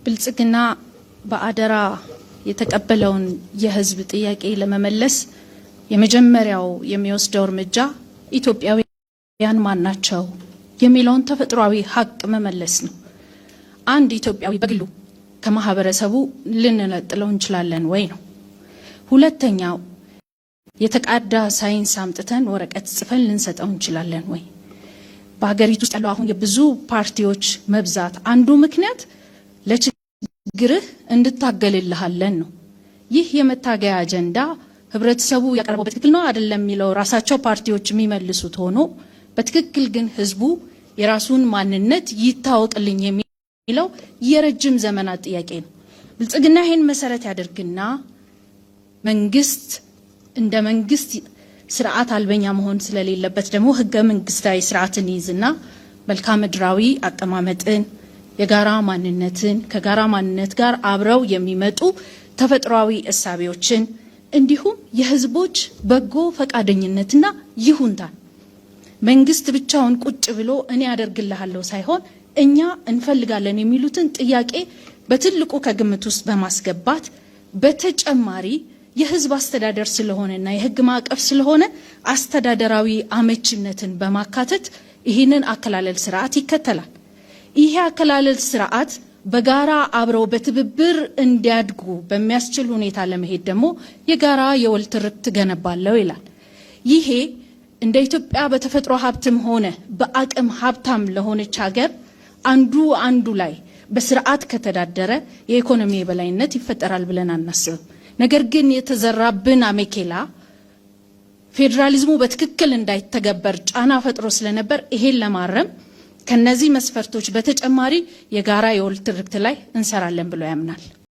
ብልጽግና በአደራ የተቀበለውን የህዝብ ጥያቄ ለመመለስ የመጀመሪያው የሚወስደው እርምጃ ኢትዮጵያውያን ማናቸው የሚለውን ተፈጥሯዊ ሀቅ መመለስ ነው። አንድ ኢትዮጵያዊ በግሉ ከማህበረሰቡ ልንነጥለው እንችላለን ወይ ነው። ሁለተኛው የተቃዳ ሳይንስ አምጥተን ወረቀት ጽፈን ልንሰጠው እንችላለን ወይ? በሀገሪቱ ውስጥ ያለው አሁን የብዙ ፓርቲዎች መብዛት አንዱ ምክንያት ለችግርህ እንድታገልልሃለን ነው። ይህ የመታገያ አጀንዳ ህብረተሰቡ ያቀረበው በትክክል ነው አይደለም የሚለው ራሳቸው ፓርቲዎች የሚመልሱት ሆኖ በትክክል ግን ህዝቡ የራሱን ማንነት ይታወቅልኝ የሚለው የረጅም ዘመናት ጥያቄ ነው። ብልጽግና ይሄን መሰረት ያደርግና መንግስት እንደ መንግስት ስርዓት አልበኛ መሆን ስለሌለበት ደግሞ ህገ መንግስታዊ ስርዓትን ይዝና መልክዓ ምድራዊ አቀማመጥን የጋራ ማንነትን ከጋራ ማንነት ጋር አብረው የሚመጡ ተፈጥሯዊ እሳቤዎችን እንዲሁም የህዝቦች በጎ ፈቃደኝነትና ይሁንታን መንግስት ብቻውን ቁጭ ብሎ እኔ ያደርግልሃለሁ ሳይሆን እኛ እንፈልጋለን የሚሉትን ጥያቄ በትልቁ ከግምት ውስጥ በማስገባት በተጨማሪ የህዝብ አስተዳደር ስለሆነና የህግ ማዕቀፍ ስለሆነ አስተዳደራዊ አመቺነትን በማካተት ይህንን አከላለል ስርዓት ይከተላል። ይሄ አከላለል ስርዓት በጋራ አብረው በትብብር እንዲያድጉ በሚያስችል ሁኔታ ለመሄድ ደግሞ የጋራ የወል ትርክት ገነባለው ይላል። ይሄ እንደ ኢትዮጵያ በተፈጥሮ ሀብትም ሆነ በአቅም ሀብታም ለሆነች ሀገር አንዱ ላይ በስርዓት ከተዳደረ የኢኮኖሚ የበላይነት ይፈጠራል ብለን አናስብም። ነገር ግን የተዘራብን አሜኬላ ፌዴራሊዝሙ በትክክል እንዳይተገበር ጫና ፈጥሮ ስለነበር ይሄን ለማረም ከነዚህ መስፈርቶች በተጨማሪ የጋራ የወል ትርክት ላይ እንሰራለን ብሎ ያምናል።